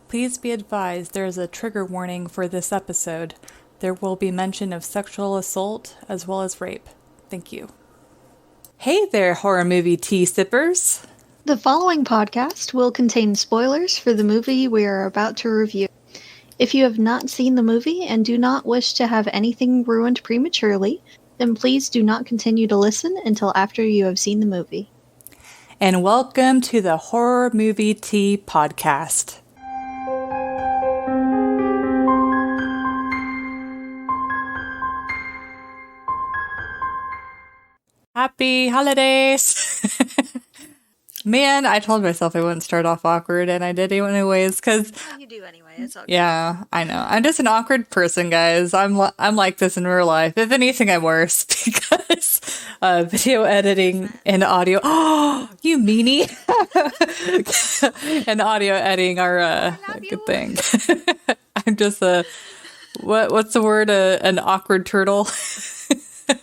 Please be advised there is a trigger warning for this episode. There will be mention of sexual assault as well as rape. Thank you. Hey there, horror movie tea sippers. The following podcast will contain spoilers for the movie we are about to review. If you have not seen the movie and do not wish to have anything ruined prematurely, then please do not continue to listen until after you have seen the movie. And welcome to the Horror Movie Tea podcast. Happy holidays! Man, I told myself I wouldn't start off awkward, and I did anyways, because... You do anyway, it's okay. Yeah, I know. I'm just an awkward person, guys. I'm like this in real life. If anything, I'm worse, because video editing and audio... Oh, you meanie! And audio editing are a good thing. I'm just a... What's the word? An awkward turtle?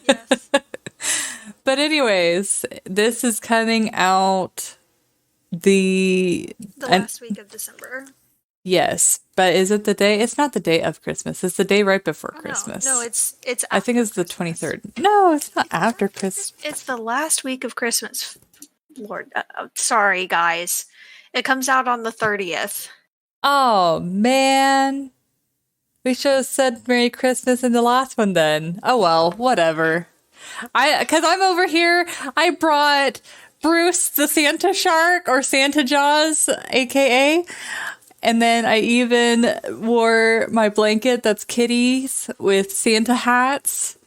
Yes. But anyways, this is coming out the last week of December. Yes, but is it the day? It's not the day of Christmas. It's the day right before Christmas. No, it's I think it's the 23rd. No, it's not after Christmas. It's the last week of Christmas. Lord, sorry guys. It comes out on the 30th. Oh, man. We should have said Merry Christmas in the last one then. Oh, well, whatever. Because I'm over here, I brought Bruce the Santa Shark, or Santa Jaws, aka, and then I even wore my blanket that's kitties with Santa hats.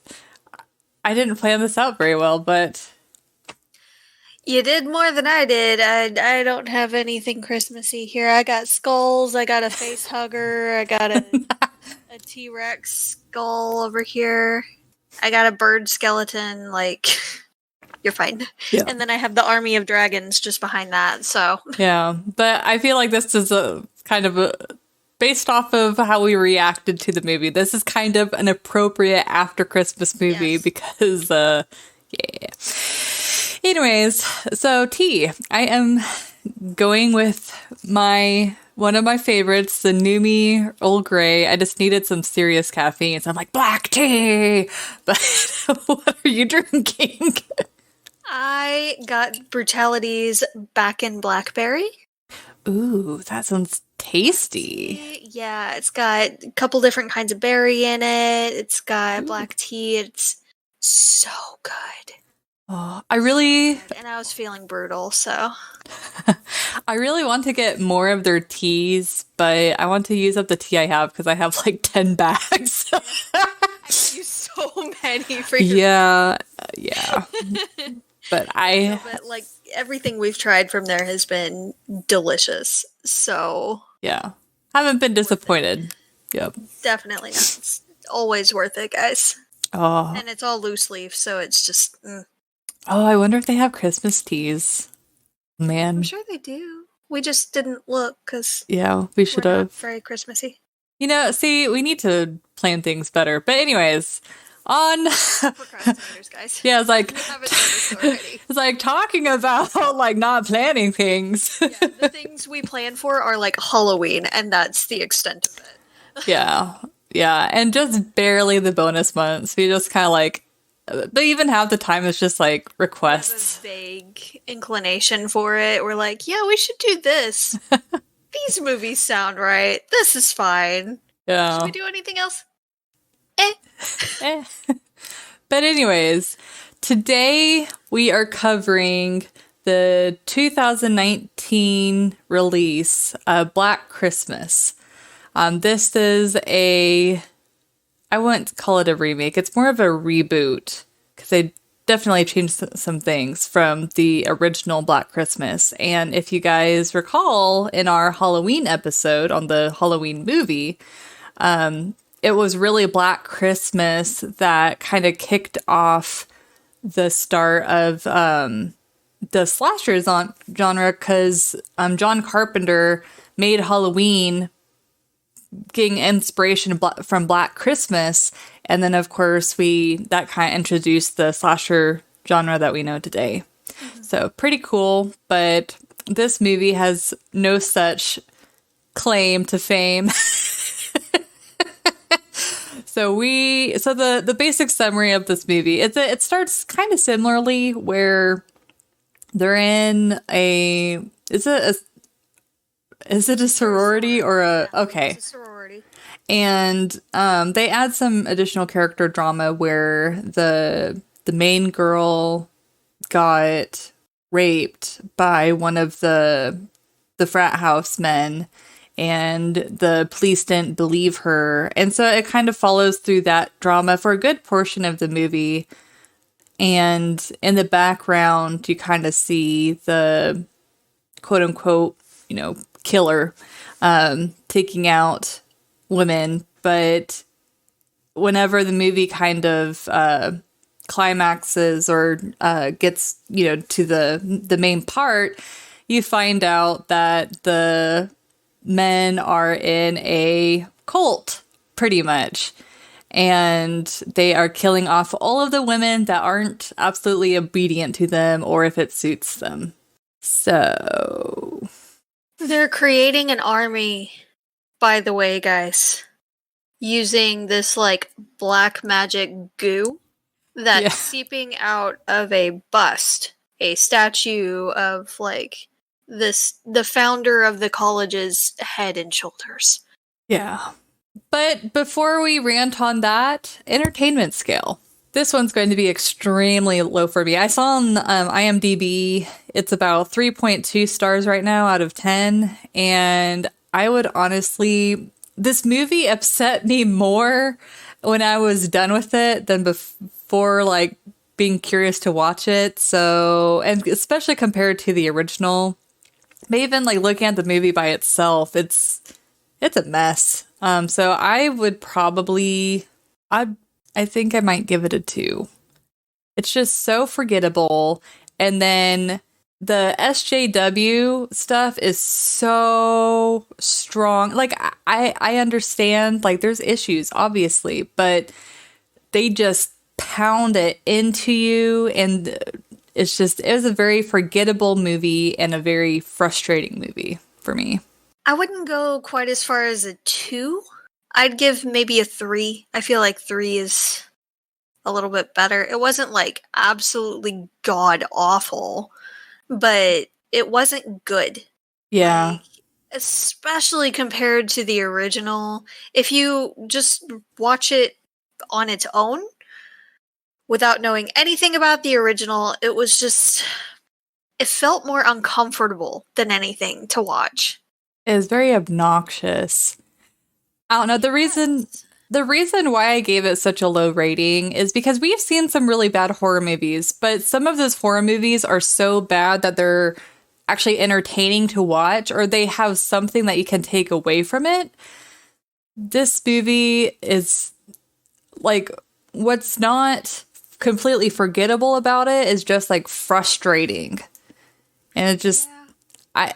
I didn't plan this out very well, but... You did more than I did. I don't have anything Christmassy here. I got skulls, I got a face hugger, I got a T-Rex skull over here. I got a bird skeleton, like, you're fine. Yeah. And then I have the army of dragons just behind that, so. Yeah, but I feel like this is based off of how we reacted to the movie, this is kind of an appropriate after Christmas movie, yes. Because, yeah. Anyways, so tea. I am going with one of my favorites, the Numi Earl Grey. I just needed some serious caffeine, so I'm like, black tea! But what are you drinking? I got Brutality's Back in Blackberry. Ooh, that sounds tasty. Yeah, it's got a couple different kinds of berry in it. It's got black tea. It's so good. Oh, and I was feeling brutal, so. I really want to get more of their teas, but I want to use up the tea I have because I have like 10 bags. I use so many for your Yeah. But but like everything we've tried from there has been delicious. So yeah, haven't been disappointed. Yep, definitely not. It's always worth it, guys. Oh, and it's all loose leaf, so it's just. Oh, I wonder if they have Christmas teas. Man, I'm sure they do. We just didn't look because we should have. Very Christmassy. See, we need to plan things better. But anyways, on procrastinators, guys. Yeah, it's like it's like talking about like not planning things. Yeah, the things we plan for are like Halloween, and that's the extent of it. Yeah, and just barely the bonus months. We just kind of like. But even half the time it's just like requests. We have a vague inclination for it. We're like, yeah, we should do this. These movies sound right. This is fine. Yeah. Should we do anything else? But anyways, today we are covering the 2019 release, Black Christmas. This is I wouldn't call it a remake. It's more of a reboot because they definitely changed some things from the original Black Christmas. And if you guys recall in our Halloween episode on the Halloween movie, it was really Black Christmas that kind of kicked off the start of the slasher genre because John Carpenter made Halloween getting inspiration from Black Christmas, and then of course that kind of introduced the slasher genre that we know today. So pretty cool, but this movie has no such claim to fame. So the basic summary of this movie, it starts kind of similarly where they're in is it a sorority or a okay. It's a sorority. And they add some additional character drama where the main girl got raped by one of the frat house men, and the police didn't believe her. And so it kind of follows through that drama for a good portion of the movie. And in the background, you kind of see the quote unquote, killer taking out women. But whenever the movie kind of climaxes or gets, to the main part, you find out that the men are in a cult, pretty much. And they are killing off all of the women that aren't absolutely obedient to them or if it suits them. So they're creating an army, by the way, guys, using this like black magic goo that's seeping out of a bust, a statue of like the founder of the college's head and shoulders. Yeah. But before we rant on that, entertainment scale. This one's going to be extremely low for me. I saw on IMDb, it's about 3.2 stars right now out of 10. And I would honestly, this movie upset me more when I was done with it than before, like, being curious to watch it. So, and especially compared to the original, but even like looking at the movie by itself, it's a mess. So I would probably, I think I might give it a 2. It's just so forgettable. And then the SJW stuff is so strong. Like, I understand, like, there's issues, obviously, but they just pound it into you. And it was a very forgettable movie and a very frustrating movie for me. I wouldn't go quite as far as a 2. I'd give maybe a 3. I feel like 3 is a little bit better. It wasn't like absolutely god awful, but it wasn't good. Yeah. Like, especially compared to the original. If you just watch it on its own, without knowing anything about the original, it felt more uncomfortable than anything to watch. It was very obnoxious. I don't know. The reason why I gave it such a low rating is because we've seen some really bad horror movies, but some of those horror movies are so bad that they're actually entertaining to watch, or they have something that you can take away from it. This movie is like, what's not completely forgettable about it is just like frustrating. And it just, I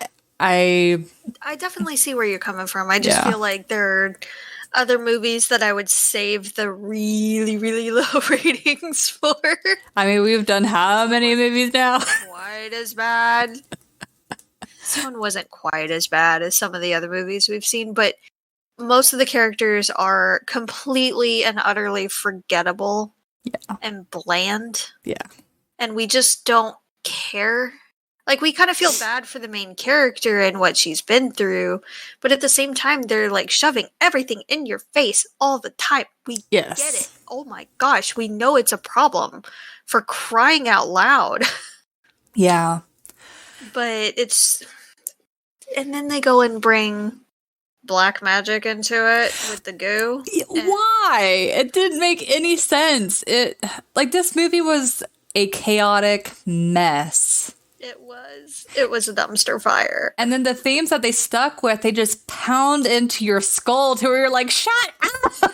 definitely see where you're coming from. I just feel like there are other movies that I would save the really, really low ratings for. I mean, we've done how many movies now? Quite as bad. This one wasn't quite as bad as some of the other movies we've seen, but most of the characters are completely and utterly forgettable and bland. Yeah. And we just don't care. Like, we kind of feel bad for the main character and what she's been through, but at the same time, they're, like, shoving everything in your face all the time. We get it. Oh my gosh, we know it's a problem, for crying out loud. Yeah. But it's... And then they go and bring black magic into it with the goo. Why? It didn't make any sense. This movie was a chaotic mess. It was a dumpster fire. And then the themes that they stuck with, they just pound into your skull to where you're like, shut up!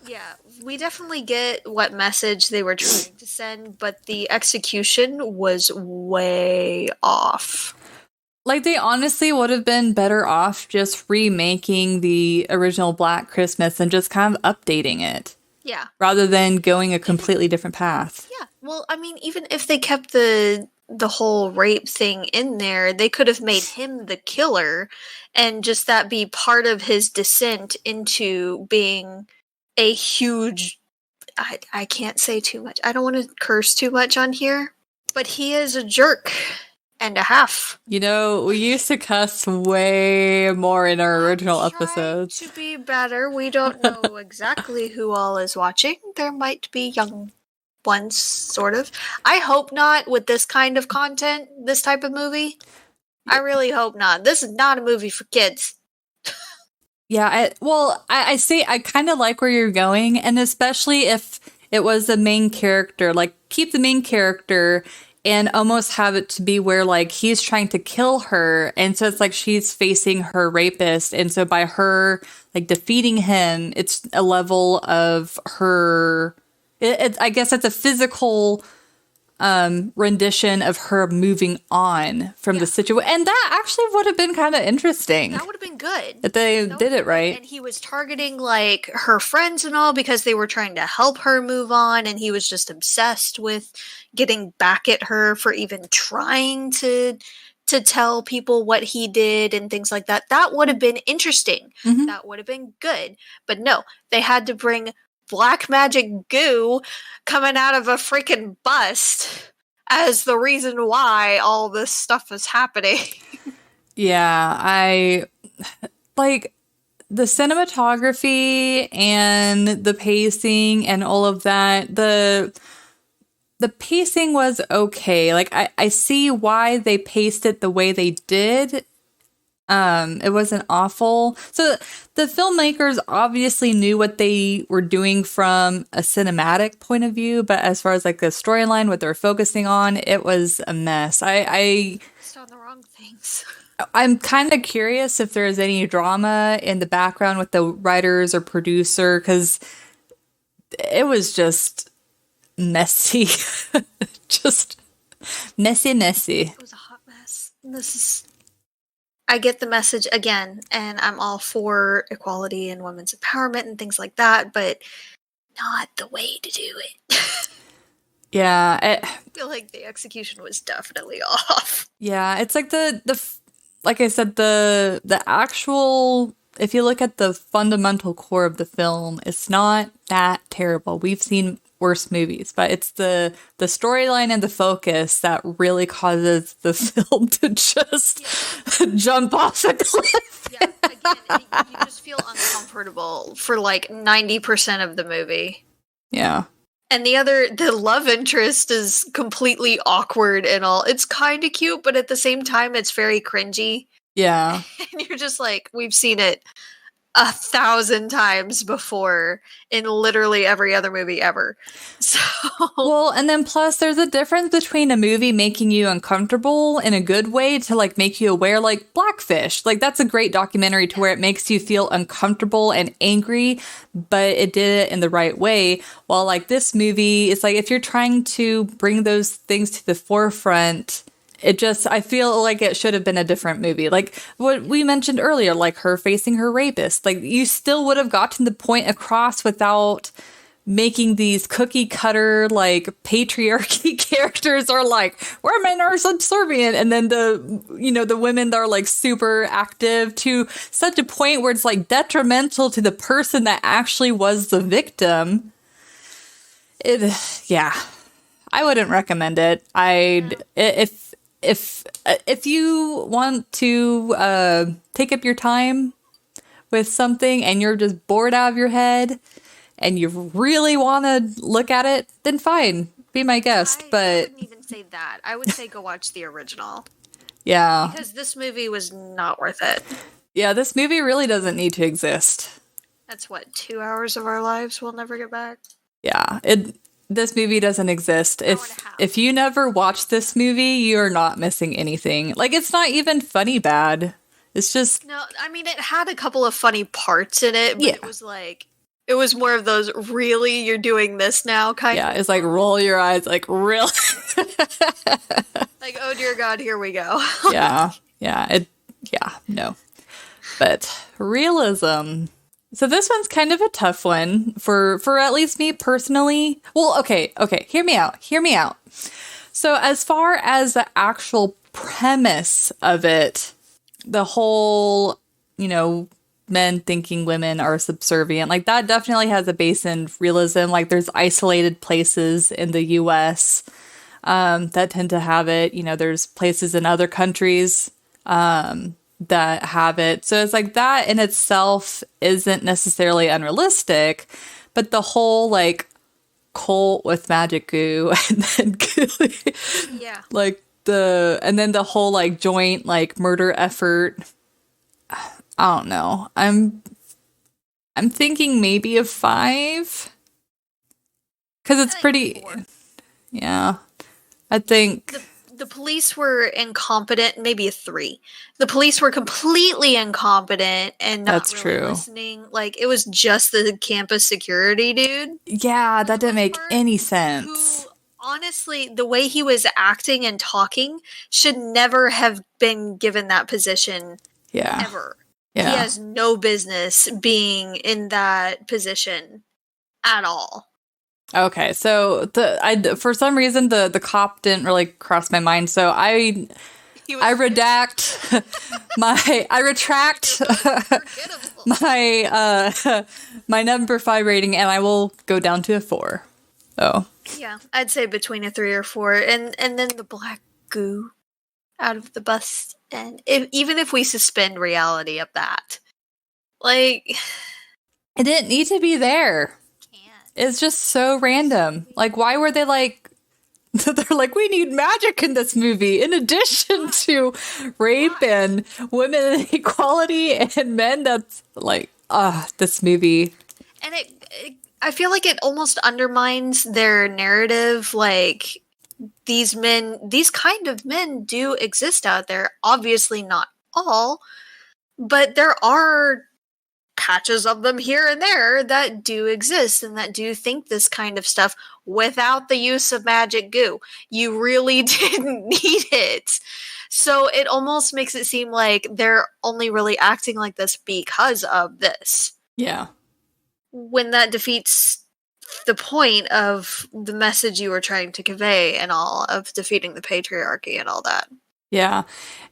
Yeah, we definitely get what message they were trying to send, but the execution was way off. Like, they honestly would have been better off just remaking the original Black Christmas and just kind of updating it. Yeah. Rather than going a completely different path. Yeah. Well, I mean, even if they kept the the whole rape thing in there. They could have made him the killer and just that be part of his descent into being a huge... I can't say too much. I don't want to curse too much on here, but he is a jerk and a half. You know, we used to cuss way more in our original episodes. To be better, we don't know exactly who all is watching. There might be young ones, sort of. I hope not with this kind of content, this type of movie. I really hope not. This is not a movie for kids. Yeah, I see, I kind of like where you're going, and especially if it was the main character, like, keep the main character and almost have it to be where, like, he's trying to kill her, and so it's like she's facing her rapist, and so by her, like, defeating him, it's a level of her... I guess it's a physical rendition of her moving on from the situation. And that actually would have been kind of interesting. That would have been good. If they did it right. And he was targeting, like, her friends and all because they were trying to help her move on, and he was just obsessed with getting back at her for even trying to tell people what he did and things like that. That would have been interesting. Mm-hmm. That would have been good. But no, they had to bring black magic goo coming out of a freaking bust as the reason why all this stuff is happening. Yeah, I like the cinematography and the pacing and all of that. The pacing was okay. Like, I see why they paced it the way they did. It wasn't awful. So the filmmakers obviously knew what they were doing from a cinematic point of view, but as far as, like, the storyline, what they're focusing on, it was a mess. I just on the wrong things. I'm kind of curious if there's any drama in the background with the writers or producer, because it was just messy. Just messy. It was a hot mess. I get the message again, and I'm all for equality and women's empowerment and things like that, but not the way to do it. Yeah. I feel like the execution was definitely off. Yeah, it's like like I said, the actual, if you look at the fundamental core of the film, it's not that terrible. We've seen worse movies, but it's the storyline and the focus that really causes the film to just jump off a cliff. Yeah, again, you just feel uncomfortable for like 90% of the movie. Yeah. And the love interest is completely awkward and all. It's kind of cute, but at the same time, it's very cringy. Yeah. And you're just like, we've seen it 1,000 times before in literally every other movie ever. So, well, and then plus there's a difference between a movie making you uncomfortable in a good way to, like, make you aware, like Blackfish. Like, that's a great documentary to where it makes you feel uncomfortable and angry, but it did it in the right way. While, like, this movie, it's like if you're trying to bring those things to the forefront, I feel like it should have been a different movie. Like what we mentioned earlier, like her facing her rapist. Like, you still would have gotten the point across without making these cookie cutter, like, patriarchy characters are like, women are subservient. And then the women that are, like, super active to such a point where it's, like, detrimental to the person that actually was the victim. Yeah. I wouldn't recommend it. If you want to take up your time with something and you're just bored out of your head and you really want to look at it, then fine, be my guest. But I wouldn't even say that. I would say go watch the original. Yeah. Because this movie was not worth it. Yeah, this movie really doesn't need to exist. That's 2 hours of our lives we'll never get back. Yeah, this movie doesn't exist. If you never watch this movie, you're not missing anything. Like, it's not even funny bad. It's just... No, I mean, it had a couple of funny parts in it, but it was more of those, really, you're doing this now kind of... Yeah, it's like, roll your eyes, like, really? Like, oh dear God, here we go. No. But realism... So this one's kind of a tough one for at least me personally. Well, okay, hear me out. So as far as the actual premise of it, the whole, men thinking women are subservient, like that definitely has a base in realism. Like there's isolated places in the US that tend to have it. There's places in other countries that have it. So it's like that in itself isn't necessarily unrealistic, but the whole like cult with magic goo and then Yeah. like and then the whole like joint like murder effort. I don't know. I'm thinking maybe a 5 because it's pretty. 4. Yeah, I think The police were incompetent, maybe a 3. The police were completely incompetent and not That's really true. listening. Like, it was just the campus security dude. Yeah, that didn't make any sense. Who, honestly, the way he was acting and talking should never have been given that position ever. Yeah. He has no business being in that position at all. Okay, so for some reason the cop didn't really cross my mind, so I retract my number 5 rating, and I will go down to a 4. Oh. Yeah, I'd say between a 3 or 4, and then the black goo out of the bus, and even if we suspend reality of that, like, it didn't need to be there. It's just so random. Like, why were they like, they're like, we need magic in this movie in addition to rape and women equality and men. That's like, this movie. And I feel like it almost undermines their narrative. Like, these kind of men do exist out there. Obviously not all, but there are patches of them here and there that do exist and that do think this kind of stuff without the use of magic goo. You really didn't need it. So it almost makes it seem like they're only really acting like this because of this. Yeah. When that defeats the point of the message you were trying to convey and all of defeating the patriarchy and all that. Yeah.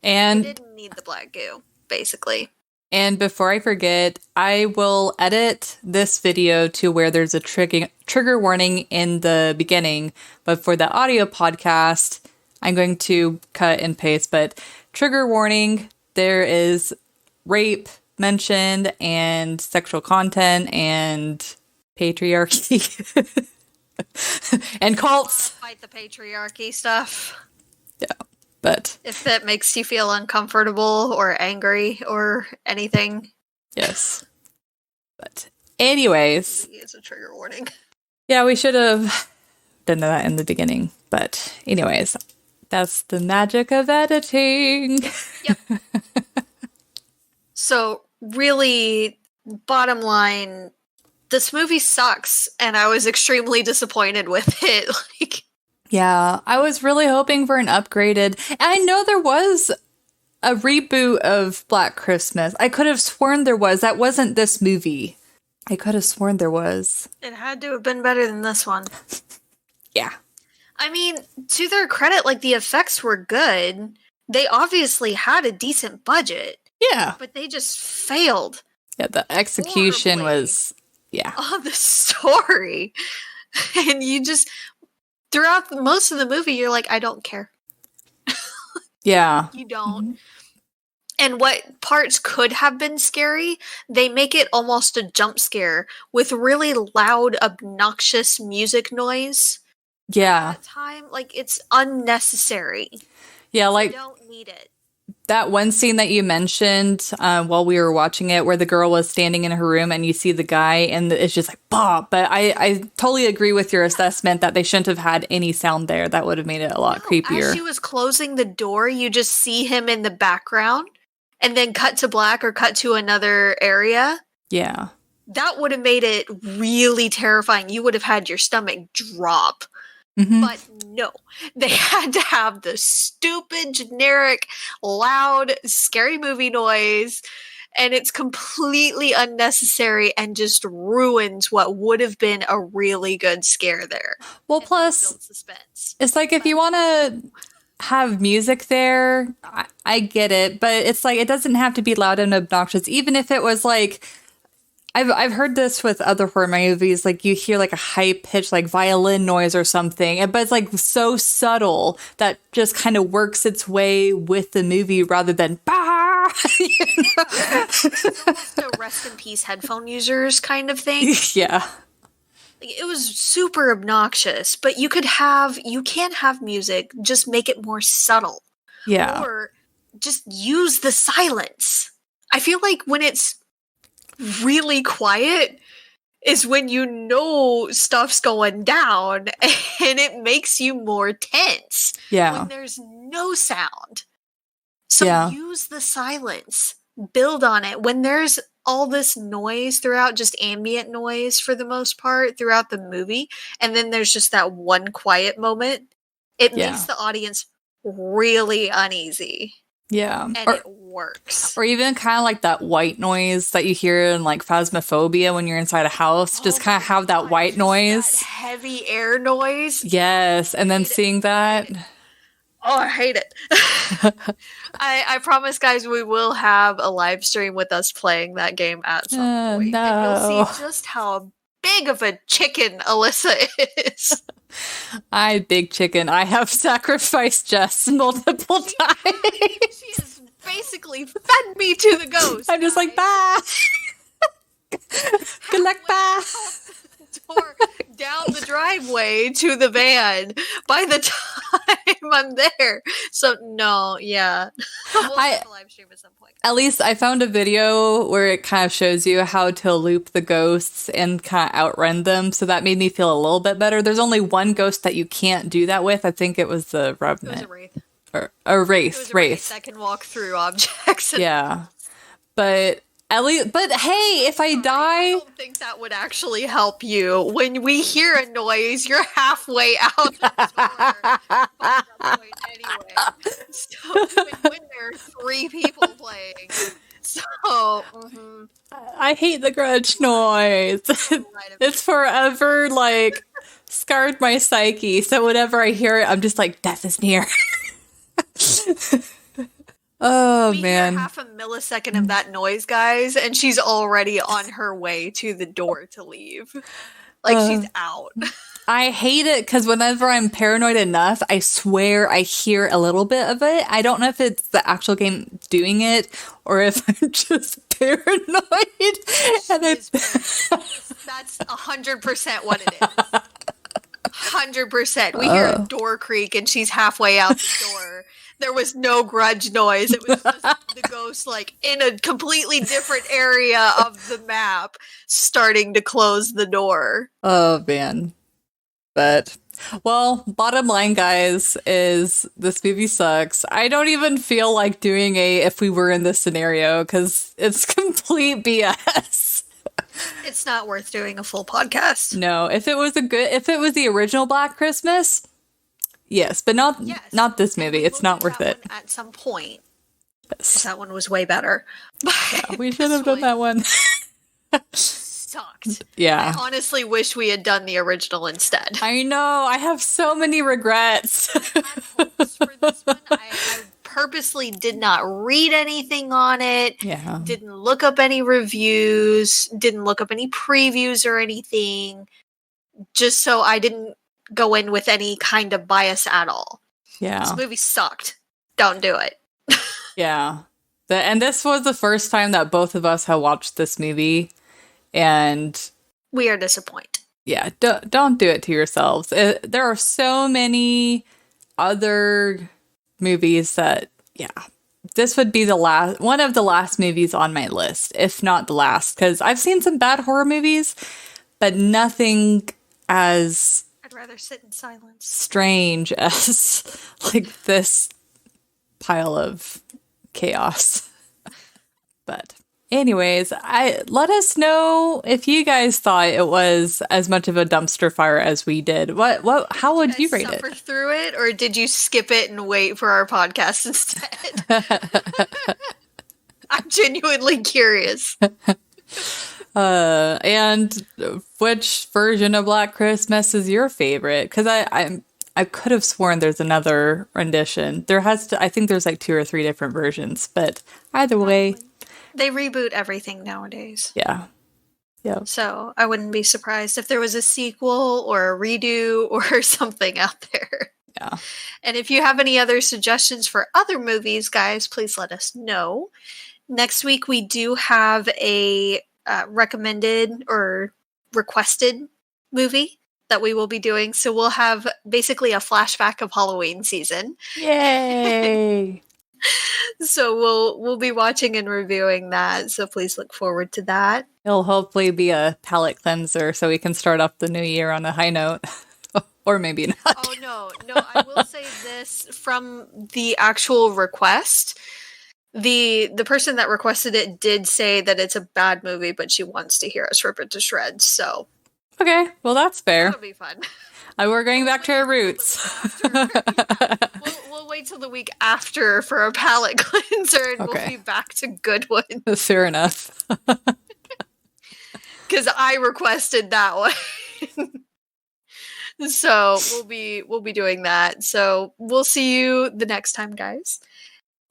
And you didn't need the black goo, basically. And before I forget, I will edit this video to where there's a trigger warning in the beginning. But for the audio podcast, I'm going to cut and paste. But trigger warning, there is rape mentioned and sexual content and patriarchy and cults. Fight the patriarchy stuff. Yeah. But if that makes you feel uncomfortable or angry or anything. Yes. But anyways. It's a trigger warning. Yeah, we should have done that in the beginning. But anyways, that's the magic of editing. Yep. So really, bottom line, this movie sucks, and I was extremely disappointed with it. Like, yeah, I was really hoping for an upgraded. And I know there was a reboot of Black Christmas. I could have sworn there was. That wasn't this movie. I could have sworn there was. It had to have been better than this one. Yeah. I mean, to their credit, like, the effects were good. They obviously had a decent budget. Yeah. But they just failed. Yeah, the execution was, on the story. And you just, throughout most of the movie, you're like, I don't care. Yeah. You don't. Mm-hmm. And what parts could have been scary, they make it almost a jump scare with really loud, obnoxious music noise. Yeah. At that time, like, it's unnecessary. Yeah, like, you don't need it. That one scene that you mentioned while we were watching it, where the girl was standing in her room and you see the guy and it's just like, bah. But I totally agree with your assessment that they shouldn't have had any sound there. That would have made it a lot creepier. As she was closing the door, you just see him in the background and then cut to black or cut to another area. Yeah. That would have made it really terrifying. You would have had your stomach drop. Mm-hmm. But no, they had to have the stupid, generic, loud, scary movie noise. and it's completely unnecessary and just ruins what would have been a really good scare there. Well, plus, suspense. It's like if you want to have music there, I get it, but it's like it doesn't have to be loud and obnoxious. Even if it was like, I've heard this with other horror movies, like you hear like a high pitched like violin noise or something, but it's like so subtle that just kind of works its way with the movie rather than bah. It's almost a rest in peace headphone users kind of thing. Yeah. It was super obnoxious, but you can't have music, just make it more subtle. Yeah. Or just use the silence. I feel like when it's really quiet is when you know stuff's going down and it makes you more tense. Yeah. When there's no sound. So use the silence. Build on it. When there's all this noise throughout, just ambient noise for the most part throughout the movie, and then there's just that one quiet moment, it makes the audience really uneasy. Yeah. And it works. Or even kind of like that white noise that you hear in like Phasmophobia when you're inside a house. Just kind of have that white noise. That heavy air noise. Yes. And then seeing that. Oh, I hate it. I promise, guys, we will have a live stream with us playing that game at some point. No. And you'll see just how big of a chicken Alyssa is. Big chicken. I have sacrificed Jess multiple times. She has basically fed me to the ghost. I'm just like, bye. Good luck, bye. Door down the driveway to the van by the time I'm there. So no, yeah. We'll have a live stream at some point. At least I found a video where it kind of shows you how to loop the ghosts and kind of outrun them. So that made me feel a little bit better. There's only one ghost that you can't do that with. I think it was the Revenant. It was a wraith. Or a wraith. It was a wraith that can walk through objects. Yeah. But at least, but hey, if I die, I don't think that would actually help you. When we hear a noise, you're halfway out the door. Anyway, so when there are 3 people playing, so I hate the grudge noise. It's forever like scarred my psyche. So whenever I hear it, I'm just like, death is near. Oh, we man. hear half a millisecond of that noise, guys, and she's already on her way to the door to leave. Like, she's out. I hate it because whenever I'm paranoid enough, I swear I hear a little bit of it. I don't know if it's the actual game doing it or if I'm just paranoid. And That's 100% what it is. 100%. We hear a door creak and she's halfway out the door. There was no grudge noise. It was just the ghost, like, in a completely different area of the map, starting to close the door. Oh, man. But, well, bottom line, guys, is this movie sucks. I don't even feel like doing a if we were in this scenario, because it's complete BS. It's not worth doing a full podcast. No, if it was the original Black Christmas, yes, but not this movie. It's not worth it. At some point, yes. That one was way better. Yeah, we should have done that one. Sucked. Yeah. I honestly wish we had done the original instead. I know. I have so many regrets. I had hopes for this one. I purposely did not read anything on it. Yeah. Didn't look up any reviews. Didn't look up any previews or anything. Just so I didn't go in with any kind of bias at all. Yeah. This movie sucked. Don't do it. Yeah. And this was the first time that both of us have watched this movie. And we are disappointed. Yeah, don't do it to yourselves. There are so many other movies that, yeah, this would be one of the last movies on my list, if not the last, because I've seen some bad horror movies, but nothing as I'd rather sit in silence. Strange as like this pile of chaos. But anyways, let us know if you guys thought it was as much of a dumpster fire as we did. How would you rate it? Suffer through it, or did you skip it and wait for our podcast instead? I I'm genuinely curious. And which version of Black Christmas is your favorite? Because I could have sworn there's another rendition. I think there's like 2 or 3 different versions, but either way, they reboot everything nowadays. Yeah. So I wouldn't be surprised if there was a sequel or a redo or something out there. Yeah. And if you have any other suggestions for other movies, guys, please let us know. Next week, we do have a recommended or requested movie that we will be doing. So we'll have basically a flashback of Halloween season. Yay! So we'll be watching and reviewing that. So please look forward to that. It'll hopefully be a palate cleanser so we can start off the new year on a high note. Or maybe not. Oh, no, I will say this from the actual request. The person that requested it did say that it's a bad movie, but she wants to hear us rip it to shreds, so. Okay, well that's fair. That'll be fun. We're going back to our roots. We'll wait till the week after for a palate cleanser, and we'll be back to good ones. Fair enough. Because I requested that one. So we'll be doing that. So we'll see you the next time, guys.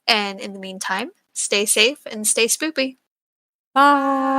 And in the meantime, stay safe and stay spoopy. Bye.